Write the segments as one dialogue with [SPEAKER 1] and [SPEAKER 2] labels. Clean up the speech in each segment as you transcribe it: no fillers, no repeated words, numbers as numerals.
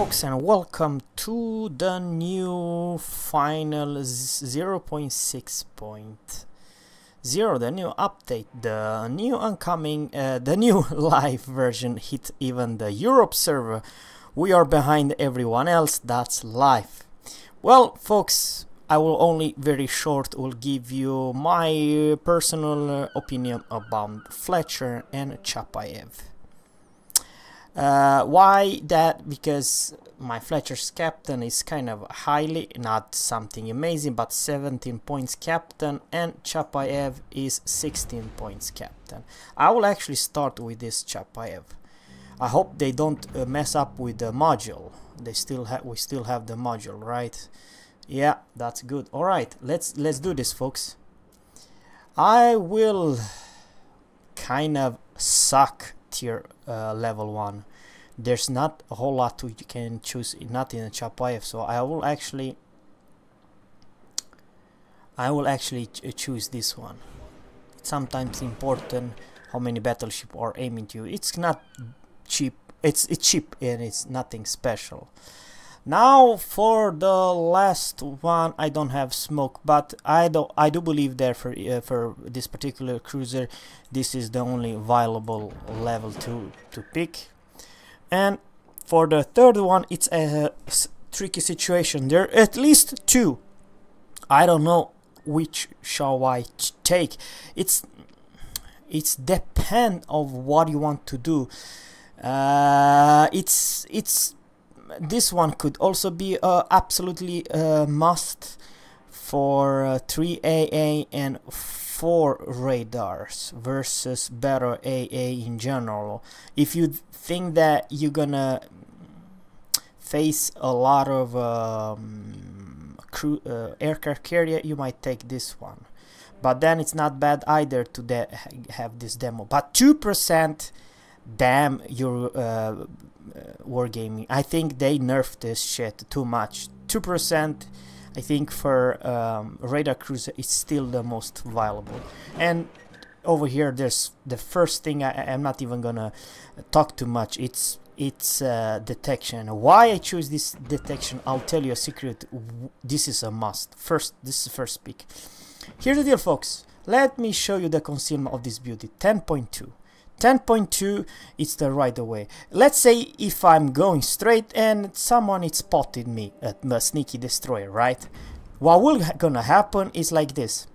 [SPEAKER 1] folks, and welcome to the new final 0.6.0, the new update, the new oncoming, the new live version hit even the Europe server. We are behind everyone else, that's live. Well, folks, I will only very short will give you my personal opinion about Fletcher and Chapayev. Why that? Because my Fletcher's captain is kind of highly, not something amazing, but 17 points captain, and Chapayev is 16 points captain. I will actually start with this Chapayev. I hope they don't mess up with the module. We still have the module, right? Yeah, that's good. All right, let's do this, folks. I will kind of suck tier level 1. There's not a whole lot you can choose, not in a Chapayev, so I will actually choose this one. It's sometimes important how many battleship are aiming to you. It's not cheap. It's cheap and it's nothing special. Now for the last one, I don't have smoke, but I do believe that for this particular cruiser, this is the only viable level to pick. And for the third one, it's a tricky situation. There are at least two. I don't know which shall I take. It's depend of what you want to do. This one could also be absolutely must for 3 AA and 4 radars versus better AA in general. If you think that you're gonna face a lot of aircraft carrier, you might take this one, but then it's not bad either to have this demo. But 2%, damn your wargaming. I think they nerfed this shit too much. 2%, I think for radar cruiser is still the most viable. And over here, there's the first thing. I'm not even gonna talk too much. It's detection. Why I choose this detection, I'll tell you a secret. This is a must. This is the first pick. Here's the deal, folks. Let me show you the concealment of this beauty. 10.2. 10.2, it's the right away. Let's say if I'm going straight and someone is spotted me at the sneaky destroyer, right? What will gonna happen is like this.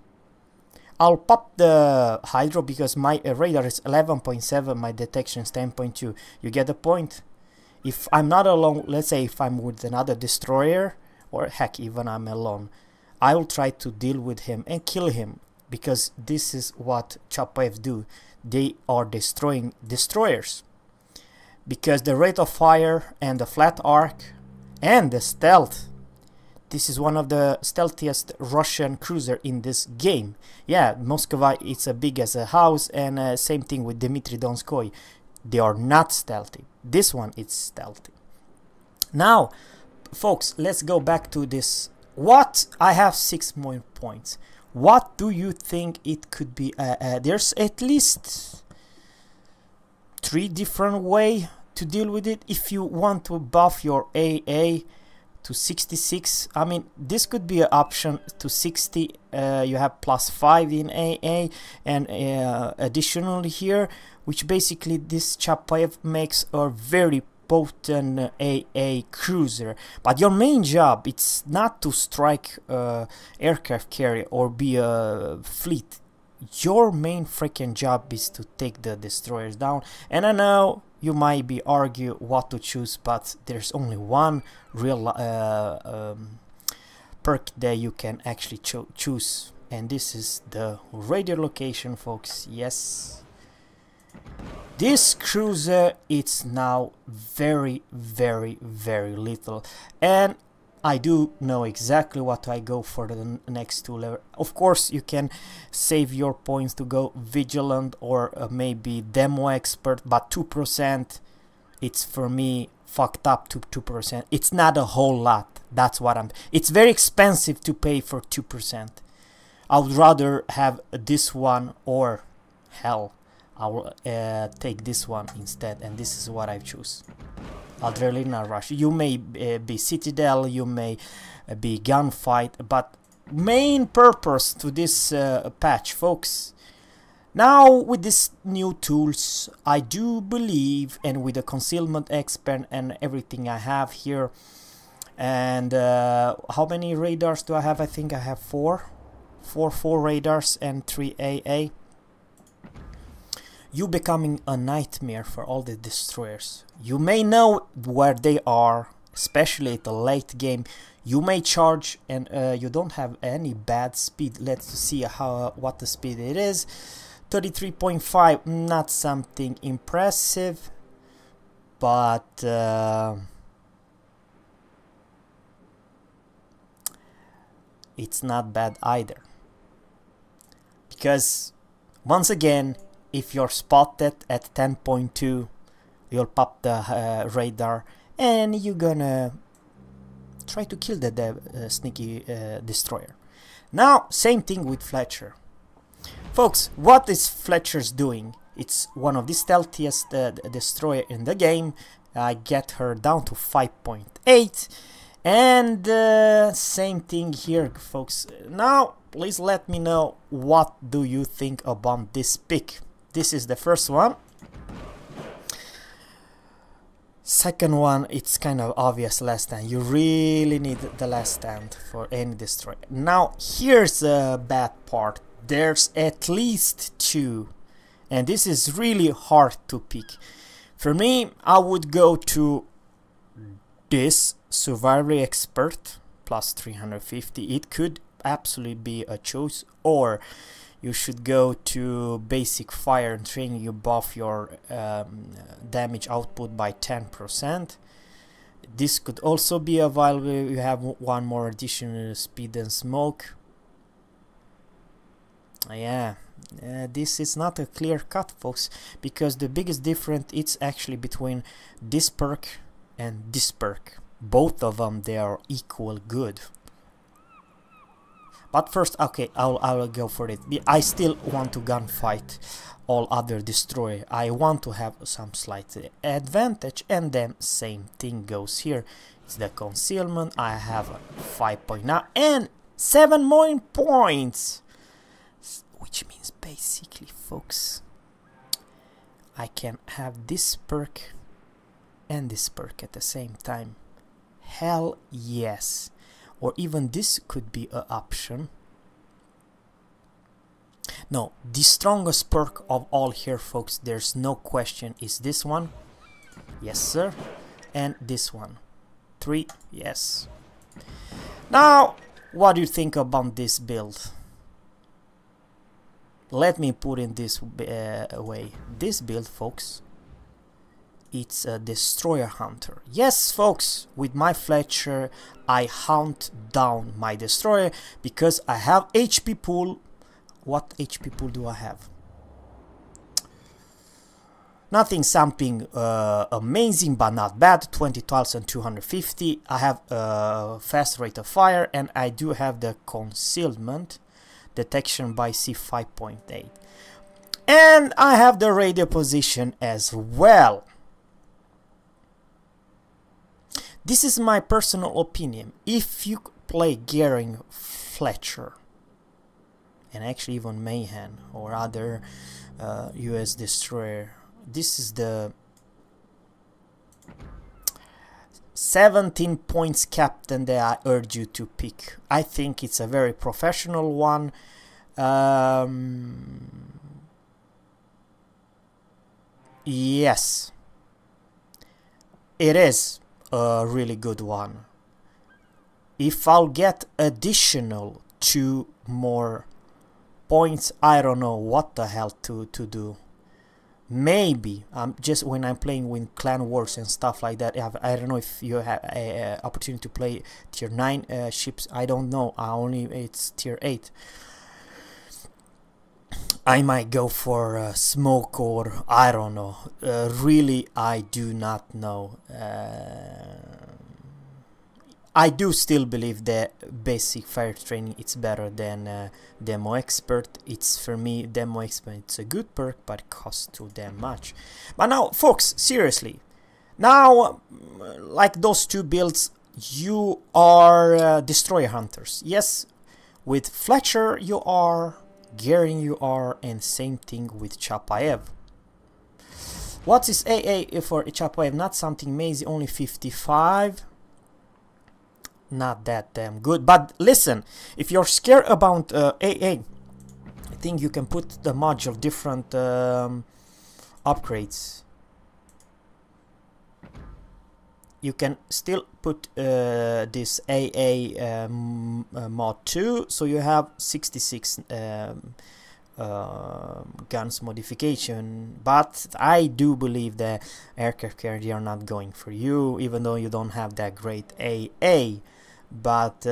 [SPEAKER 1] I'll pop the hydro because my radar is 11.7, my detection is 10.2. You get the point? If I'm not alone, let's say if I'm with another destroyer, or heck, even I'm alone, I will try to deal with him and kill him, because this is what Chapayev do. They are destroying destroyers, because the rate of fire and the flat arc and the stealth, this is one of the stealthiest Russian cruiser in this game. Yeah, Moscow, it's as big as a house, and same thing with Dmitry Donskoy. They are not stealthy. This one is stealthy. Now, folks, let's go back to this. What? I have 6 more points. What do you think it could be? There's at least 3 different ways to deal with it. If you want to buff your AA to 66, I mean, this could be an option to 60. You have +5 in AA, and additionally here, which basically this Chapayev makes a very potent AA cruiser. But your main job, it's not to strike aircraft carrier or be a fleet. Your main freaking job is to take the destroyers down. And I know you might be argue what to choose, but there's only one real perk that you can actually choose, and this is the radio location, folks. Yes, this cruiser, it's now very little, and I do know exactly what I go for the next 2 levels. Of course, you can save your points to go vigilant or maybe demo expert, but 2%, it's for me fucked up to 2%. It's not a whole lot. That's what it's very expensive to pay for 2%. I would rather have this one, or hell, I will take this one instead, and this is what I choose. Adrenaline Rush. You may be Citadel, you may be Gunfight, but main purpose to this patch, folks. Now with these new tools, I do believe, and with the Concealment Expert and everything I have here, and how many radars do I have? I think I have four radars and 3 AA. You becoming a nightmare for all the destroyers. You may know where they are, especially at the late game. You may charge and you don't have any bad speed. Let's see what the speed it is. 33.5, not something impressive, but it's not bad either. Because once again, if you're spotted at 10.2, you'll pop the radar and you're gonna try to kill the sneaky destroyer. Now, same thing with Fletcher. Folks, what is Fletcher's doing? It's one of the stealthiest destroyer in the game. I get her down to 5.8. And same thing here, folks. Now, please let me know what do you think about this pick. This is the first one. Second one, it's kind of obvious, last stand. You really need the last stand for any destroyer. Now, here's a bad part. There's at least two, and this is really hard to pick. For me, I would go to this Survival Expert plus 350. It could absolutely be a choice, or you should go to Basic Fire and Training. You buff your damage output by 10%. This could also be available. You have one more additional speed and smoke. Yeah, this is not a clear cut, folks, because the biggest difference is actually between this perk and this perk. Both of them, they are equal good. But first, okay, I will go for it. I still want to gunfight all other destroyer. I want to have some slight advantage, and then same thing goes here. It's the concealment. I have 5 point now and 7 more points. Which means basically, folks, I can have this perk and this perk at the same time. Hell yes. Or even this could be an option. No, the strongest perk of all here, folks, there's no question, is this one. Yes, sir. And this one. 3, yes. Now, what do you think about this build? Let me put in this way. This build, folks, it's a destroyer hunter. Yes, folks, with my Fletcher, I hunt down my destroyer because I have HP pool. What HP pool do I have? Nothing something amazing, but not bad. 20,250. I have a fast rate of fire, and I do have the concealment. Detection by C 5.8, and I have the radio position as well. This is my personal opinion. If you play Gearing Fletcher, and actually even Mayhem or other US destroyer, this is the 17 points captain that I urge you to pick. I think it's a very professional one. Yes, it is a really good one. If I'll get additional 2 more points, I don't know what the hell to do. Maybe just when I'm playing with clan wars and stuff like that. I don't know if you have a opportunity to play tier 9 ships. I don't know. It's tier 8. I might go for smoke, or I don't know. Really, I do not know. I do still believe that basic fire training it's better than demo expert. It's, for me, demo expert, it's a good perk, but it costs too damn much. But now, folks, seriously, Now, like those two builds, you are destroyer hunters. Yes, with Fletcher you are, Gary you are, and same thing with Chapayev. What is AA for Chapayev? Not something amazing, only 55. Not that damn good. But listen, if you're scared about AA, I think you can put the module different upgrades. You can still put this AA mod 2, so you have 66 guns modification. But I do believe the aircraft carrier are not going for you, even though you don't have that great AA. But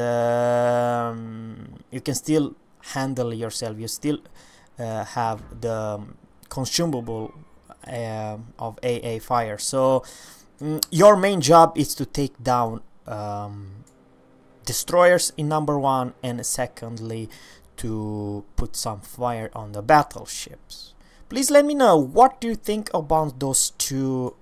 [SPEAKER 1] you can still handle yourself. You still have the consumable of AA fire. So your main job is to take down destroyers in number 1, and secondly to put some fire on the battleships. Please let me know what do you think about those two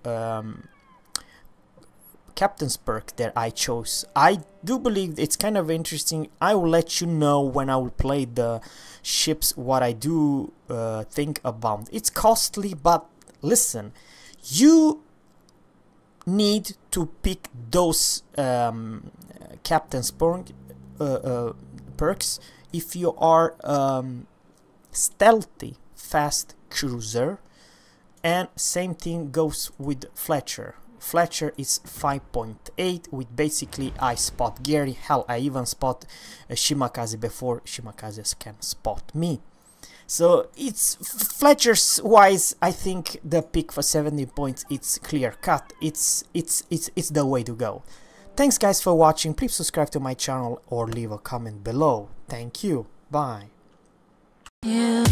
[SPEAKER 1] captain's perk that I chose. I do believe it's kind of interesting. I will let you know when I will play the ships what I do think about. It's costly, but listen, you need to pick those captain's perks if you are stealthy fast cruiser, and same thing goes with Fletcher. Fletcher is 5.8 with basically I spot Gary. Hell, I even spot Shimakaze before Shimakaze can spot me. So it's Fletcher's wise. I think the pick for 70 points, it's clear cut. It's the way to go. Thanks guys for watching. Please subscribe to my channel or leave a comment below. Thank you. Bye. Yeah.